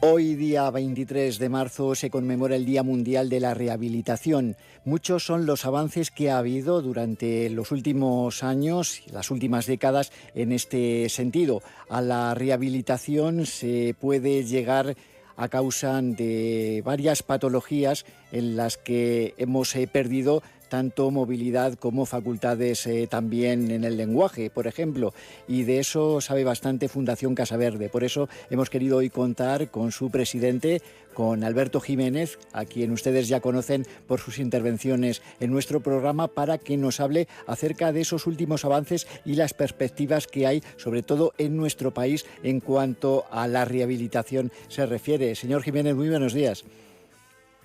Hoy, día 23 de marzo, se conmemora el Día Mundial de la Rehabilitación. Muchos son los avances que ha habido durante los últimos años, las últimas décadas, en este sentido. A la rehabilitación se puede llegar a causa de varias patologías en las que hemos perdido tanto movilidad como facultades también en el lenguaje, por ejemplo. Y de eso sabe bastante Fundación Casa Verde. Por eso hemos querido hoy contar con su presidente, con Alberto Jiménez, a quien ustedes ya conocen por sus intervenciones en nuestro programa, para que nos hable acerca de esos últimos avances y las perspectivas que hay, sobre todo en nuestro país, en cuanto a la rehabilitación se refiere. Señor Jiménez, muy buenos días.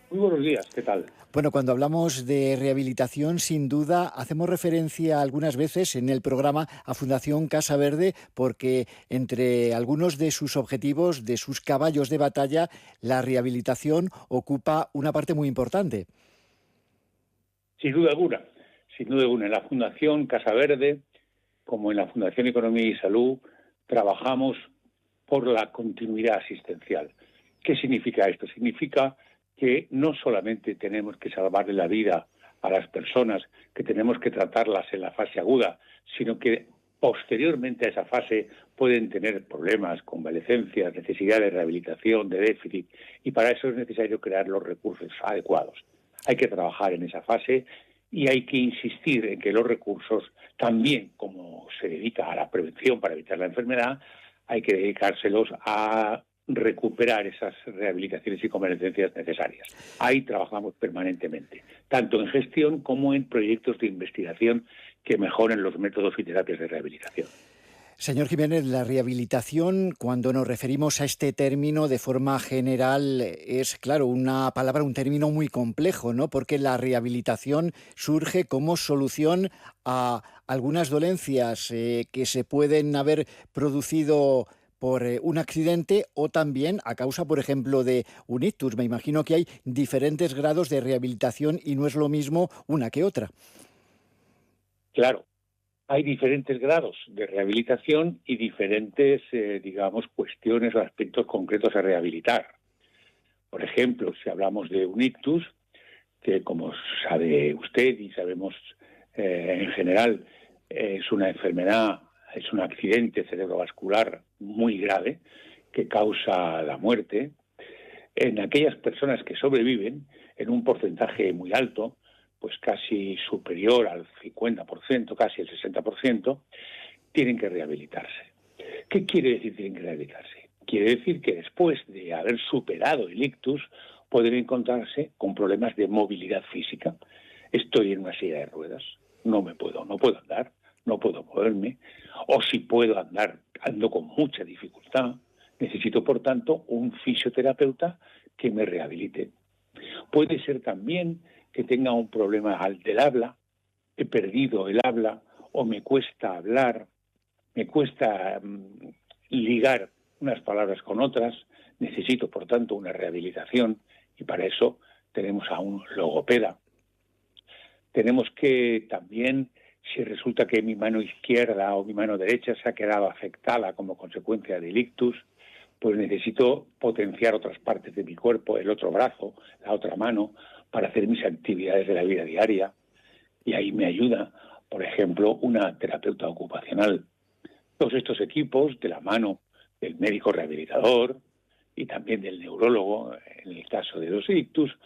Muy buenos días, ¿qué tal? Bueno, cuando hablamos de rehabilitación, sin duda, hacemos referencia algunas veces en el programa a Fundación Casa Verde, porque entre algunos de sus objetivos, de sus caballos de batalla, la rehabilitación ocupa una parte muy importante. Sin duda alguna, en la Fundación Casa Verde, como en la Fundación Economía y Salud, trabajamos por la continuidad asistencial. ¿Qué significa esto? Significa que no solamente tenemos que salvarle la vida a las personas, que tenemos que tratarlas en la fase aguda, sino que posteriormente a esa fase pueden tener problemas, convalecencias, necesidad de rehabilitación, de déficit, y para eso es necesario crear los recursos adecuados. Hay que trabajar en esa fase y hay que insistir en que los recursos, también como se dedica a la prevención para evitar la enfermedad, hay que dedicárselos a recuperar esas rehabilitaciones y convalecencias necesarias. Ahí trabajamos permanentemente, tanto en gestión como en proyectos de investigación que mejoren los métodos y terapias de rehabilitación. Señor Jiménez, la rehabilitación, cuando nos referimos a este término de forma general, es, claro, una palabra, un término muy complejo, ¿no? Porque la rehabilitación surge como solución a algunas dolencias que se pueden haber producido por un accidente o también a causa, por ejemplo, de un ictus. Me imagino que hay diferentes grados de rehabilitación y no es lo mismo una que otra. Claro. Hay diferentes grados de rehabilitación y diferentes, cuestiones o aspectos concretos a rehabilitar. Por ejemplo, si hablamos de un ictus, que como sabe usted y sabemos en general, es una enfermedad, es un accidente cerebrovascular muy grave que causa la muerte. En aquellas personas que sobreviven, en un porcentaje muy alto, pues casi superior al 50%, casi el 60%, tienen que rehabilitarse. ¿Qué quiere decir tienen que rehabilitarse? Quiere decir que después de haber superado el ictus, pueden encontrarse con problemas de movilidad física. Estoy en una silla de ruedas, no puedo andar, no puedo moverme, o si puedo andar, ando con mucha dificultad. Necesito, por tanto, un fisioterapeuta que me rehabilite. Puede ser también que tenga un problema del habla, he perdido el habla, o me cuesta hablar, me cuesta ligar unas palabras con otras, necesito, por tanto, una rehabilitación, y para eso tenemos a un logopeda. Tenemos que también, si resulta que mi mano izquierda o mi mano derecha se ha quedado afectada como consecuencia del ictus, pues necesito potenciar otras partes de mi cuerpo, el otro brazo, la otra mano, para hacer mis actividades de la vida diaria. Y ahí me ayuda, por ejemplo, una terapeuta ocupacional. Todos estos equipos, de la mano del médico rehabilitador y también del neurólogo, en el caso de los ictus,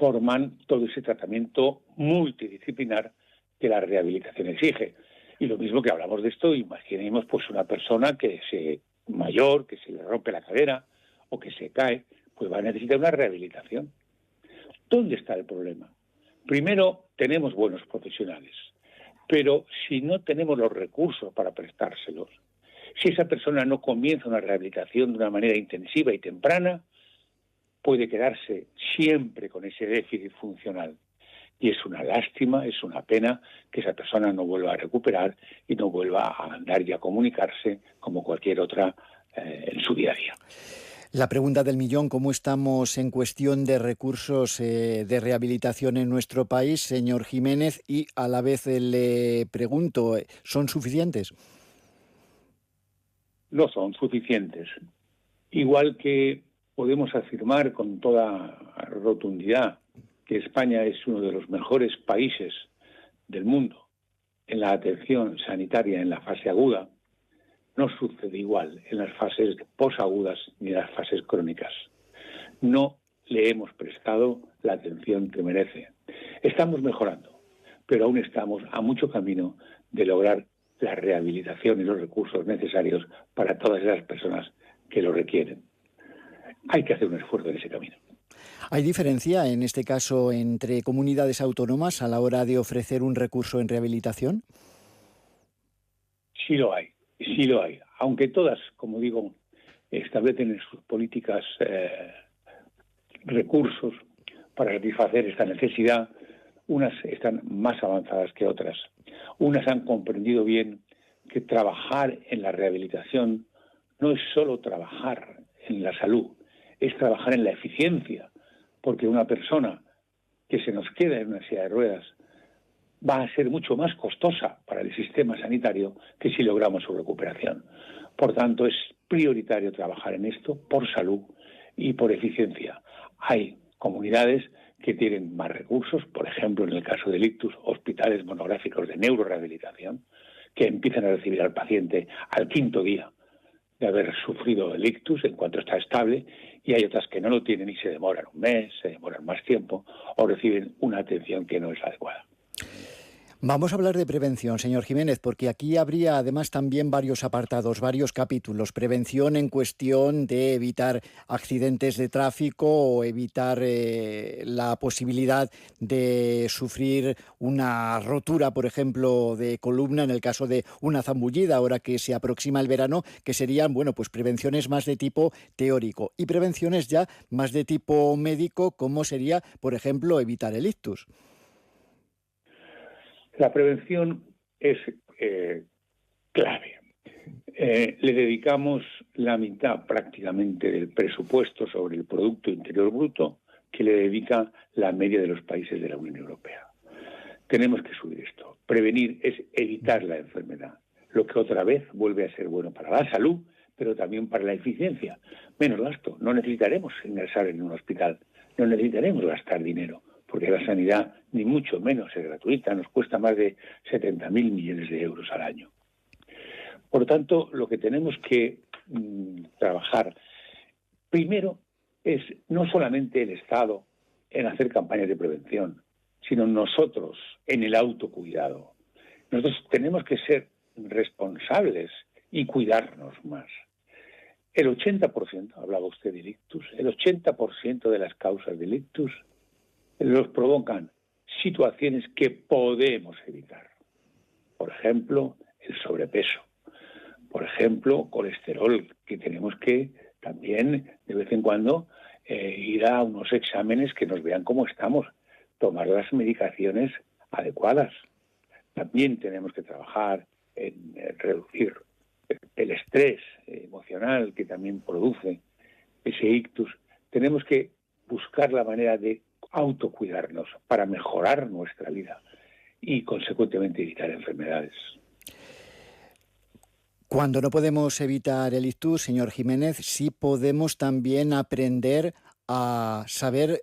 forman todo ese tratamiento multidisciplinar que la rehabilitación exige. Y lo mismo que hablamos de esto, imaginemos pues una persona que mayor, que se le rompe la cadera o que se cae, pues va a necesitar una rehabilitación. ¿Dónde está el problema? Primero, tenemos buenos profesionales, pero si no tenemos los recursos para prestárselos, si esa persona no comienza una rehabilitación de una manera intensiva y temprana, puede quedarse siempre con ese déficit funcional. Y es una lástima, es una pena que esa persona no vuelva a recuperar y no vuelva a andar y a comunicarse como cualquier otra en su día a día. La pregunta del millón, ¿cómo estamos en cuestión de recursos de rehabilitación en nuestro país, señor Jiménez? Y a la vez le pregunto, ¿son suficientes? No son suficientes. Igual que podemos afirmar con toda rotundidad que España es uno de los mejores países del mundo en la atención sanitaria en la fase aguda, no sucede igual en las fases posagudas ni en las fases crónicas. No le hemos prestado la atención que merece. Estamos mejorando, pero aún estamos a mucho camino de lograr la rehabilitación y los recursos necesarios para todas esas personas que lo requieren. Hay que hacer un esfuerzo en ese camino. ¿Hay diferencia, en este caso, entre comunidades autónomas a la hora de ofrecer un recurso en rehabilitación? Sí lo hay, sí lo hay. Aunque todas, como digo, establecen en sus políticas recursos para satisfacer esta necesidad, unas están más avanzadas que otras. Unas han comprendido bien que trabajar en la rehabilitación no es solo trabajar en la salud, es trabajar en la eficiencia, porque una persona que se nos queda en una silla de ruedas va a ser mucho más costosa para el sistema sanitario que si logramos su recuperación. Por tanto, es prioritario trabajar en esto por salud y por eficiencia. Hay comunidades que tienen más recursos, por ejemplo, en el caso del ictus, hospitales monográficos de neurorehabilitación, que empiezan a recibir al paciente al 5.º día de haber sufrido el ictus en cuanto está estable, y hay otras que no lo tienen y se demoran un mes, se demoran más tiempo o reciben una atención que no es adecuada. Vamos a hablar de prevención, señor Jiménez, porque aquí habría además también varios apartados, varios capítulos. Prevención en cuestión de evitar accidentes de tráfico o evitar la posibilidad de sufrir una rotura, por ejemplo, de columna en el caso de una zambullida, ahora que se aproxima el verano, que serían, bueno, pues prevenciones más de tipo teórico y prevenciones ya más de tipo médico, como sería, por ejemplo, evitar el ictus. La prevención es clave. Le dedicamos la mitad prácticamente del presupuesto sobre el Producto Interior Bruto que le dedica la media de los países de la Unión Europea. Tenemos que subir esto. Prevenir es evitar la enfermedad, lo que otra vez vuelve a ser bueno para la salud, pero también para la eficiencia. Menos gasto. No necesitaremos ingresar en un hospital, no necesitaremos gastar dinero, porque la sanidad ni mucho menos es gratuita, nos cuesta más de 70.000 millones de euros al año. Por lo tanto, lo que tenemos que trabajar primero es no solamente el Estado en hacer campañas de prevención, sino nosotros en el autocuidado. Nosotros tenemos que ser responsables y cuidarnos más. El 80%, hablaba usted del ictus, el 80% de las causas del ictus los provocan situaciones que podemos evitar. Por ejemplo, el sobrepeso. Por ejemplo, colesterol, que tenemos que también de vez en cuando ir a unos exámenes que nos vean cómo estamos, tomar las medicaciones adecuadas. También tenemos que trabajar en reducir el estrés emocional que también produce ese ictus. Tenemos que buscar la manera de autocuidarnos para mejorar nuestra vida y, consecuentemente, evitar enfermedades. Cuando no podemos evitar el ictus, señor Jiménez, sí podemos también aprender a saber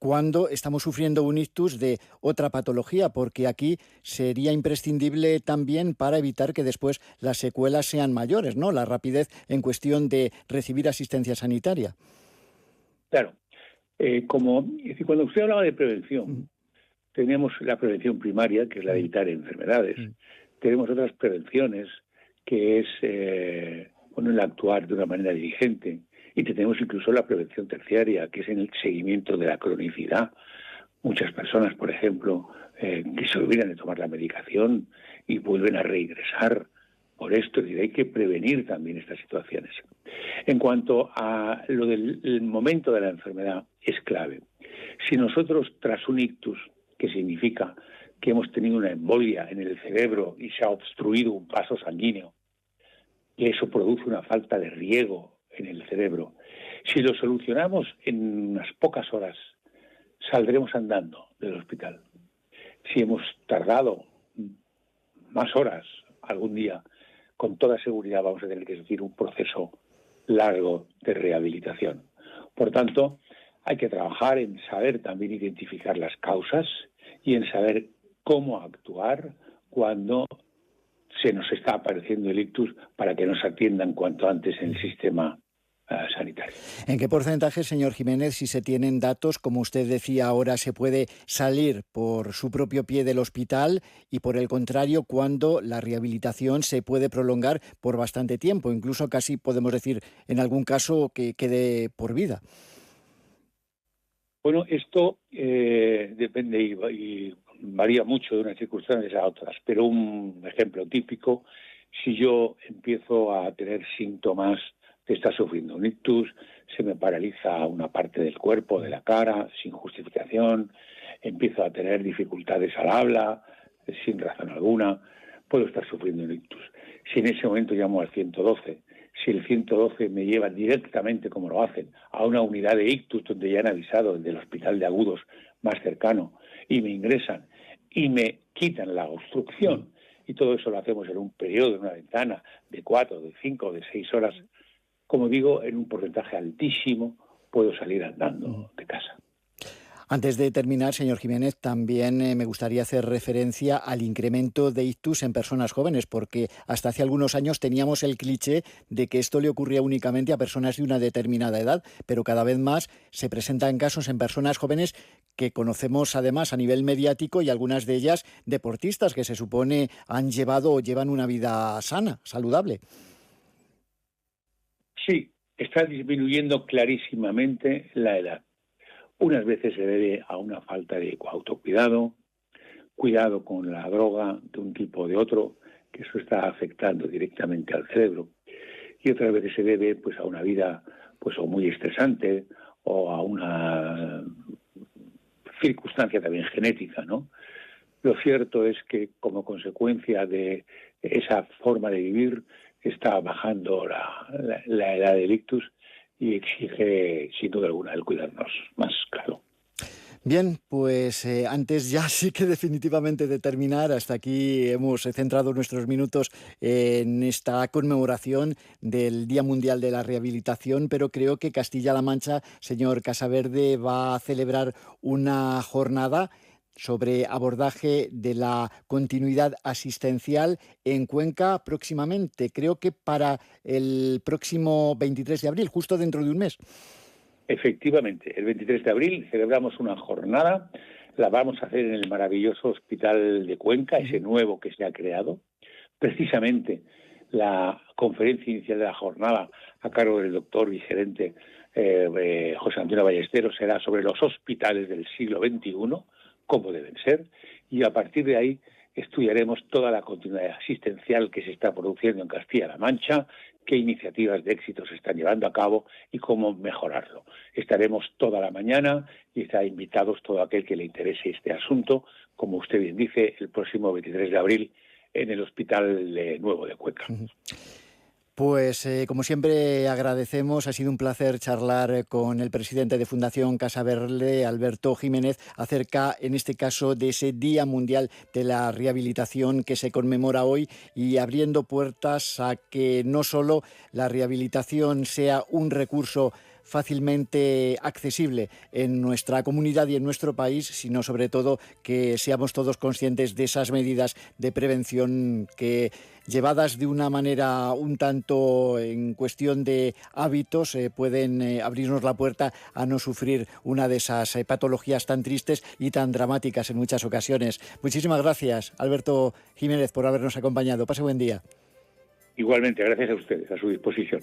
cuando estamos sufriendo un ictus de otra patología, porque aquí sería imprescindible también para evitar que después las secuelas sean mayores, ¿no? La rapidez en cuestión de recibir asistencia sanitaria. Claro. Cuando usted hablaba de prevención, tenemos la prevención primaria, que es la de evitar enfermedades. Tenemos otras prevenciones, que es el actuar de una manera diligente. Y tenemos incluso la prevención terciaria, que es en el seguimiento de la cronicidad. Muchas personas, por ejemplo, que se olvidan de tomar la medicación y vuelven a reingresar por esto, y hay que prevenir también estas situaciones. En cuanto a lo del momento de la enfermedad, es clave. Si nosotros, tras un ictus, que significa que hemos tenido una embolia en el cerebro y se ha obstruido un vaso sanguíneo, y eso produce una falta de riego en el cerebro, si lo solucionamos en unas pocas horas, saldremos andando del hospital. Si hemos tardado más horas algún día, con toda seguridad vamos a tener que seguir un proceso largo de rehabilitación. Por tanto, hay que trabajar en saber también identificar las causas y en saber cómo actuar cuando se nos está apareciendo el ictus para que nos atiendan cuanto antes en el sistema sanitario. ¿En qué porcentaje, señor Jiménez, si se tienen datos, como usted decía ahora, se puede salir por su propio pie del hospital y, por el contrario, cuando la rehabilitación se puede prolongar por bastante tiempo, incluso casi podemos decir en algún caso que quede por vida? Bueno, esto depende y varía mucho de unas circunstancias a otras, pero un ejemplo típico, si yo empiezo a tener síntomas de estar sufriendo un ictus, se me paraliza una parte del cuerpo, de la cara, sin justificación, empiezo a tener dificultades al habla, sin razón alguna, puedo estar sufriendo un ictus. Si en ese momento llamo al 112, si el 112 me lleva directamente, como lo hacen, a una unidad de ictus donde ya han avisado del hospital de agudos más cercano y me ingresan y me quitan la obstrucción, y todo eso lo hacemos en un periodo, en una ventana de 4, de 5, de 6 horas, como digo, en un porcentaje altísimo puedo salir andando de casa. Antes de terminar, señor Jiménez, también me gustaría hacer referencia al incremento de ictus en personas jóvenes, porque hasta hace algunos años teníamos el cliché de que esto le ocurría únicamente a personas de una determinada edad, pero cada vez más se presentan casos en personas jóvenes que conocemos además a nivel mediático, y algunas de ellas deportistas que se supone han llevado o llevan una vida sana, saludable. Sí, está disminuyendo clarísimamente la edad. Unas veces se debe a una falta de autocuidado, cuidado con la droga de un tipo o de otro, que eso está afectando directamente al cerebro, y otras veces se debe pues a una vida pues o muy estresante o a una circunstancia también genética, ¿no? Lo cierto es que como consecuencia de esa forma de vivir está bajando la edad del ictus y exige, sin duda alguna, el cuidarnos más, claro. Bien, pues antes ya sí que definitivamente de terminar, hasta aquí hemos centrado nuestros minutos en esta conmemoración del Día Mundial de la Rehabilitación, pero creo que Castilla-La Mancha, señor Casaverde, va a celebrar una jornada sobre abordaje de la continuidad asistencial en Cuenca próximamente. Creo que para el próximo 23 de abril, justo dentro de un mes. Efectivamente, el 23 de abril celebramos una jornada, la vamos a hacer en el maravilloso Hospital de Cuenca, ese nuevo que se ha creado. Precisamente la conferencia inicial de la jornada a cargo del doctor vicerente José Antonio Ballesteros será sobre los hospitales del siglo XXI, cómo deben ser, y a partir de ahí estudiaremos toda la continuidad asistencial que se está produciendo en Castilla-La Mancha, qué iniciativas de éxito se están llevando a cabo y cómo mejorarlo. Estaremos toda la mañana y está invitados todo aquel que le interese este asunto, como usted bien dice, el próximo 23 de abril en el Hospital Nuevo de Cuenca. Pues como siempre agradecemos, ha sido un placer charlar con el presidente de Fundación Casaverde, Alberto Jiménez, acerca en este caso de ese Día Mundial de la Rehabilitación que se conmemora hoy, y abriendo puertas a que no solo la rehabilitación sea un recurso fácilmente accesible en nuestra comunidad y en nuestro país, sino sobre todo que seamos todos conscientes de esas medidas de prevención que, llevadas de una manera un tanto en cuestión de hábitos, pueden abrirnos la puerta a no sufrir una de esas patologías tan tristes y tan dramáticas en muchas ocasiones. Muchísimas gracias, Alberto Jiménez, por habernos acompañado. Pase buen día. Igualmente, gracias a ustedes, a su disposición.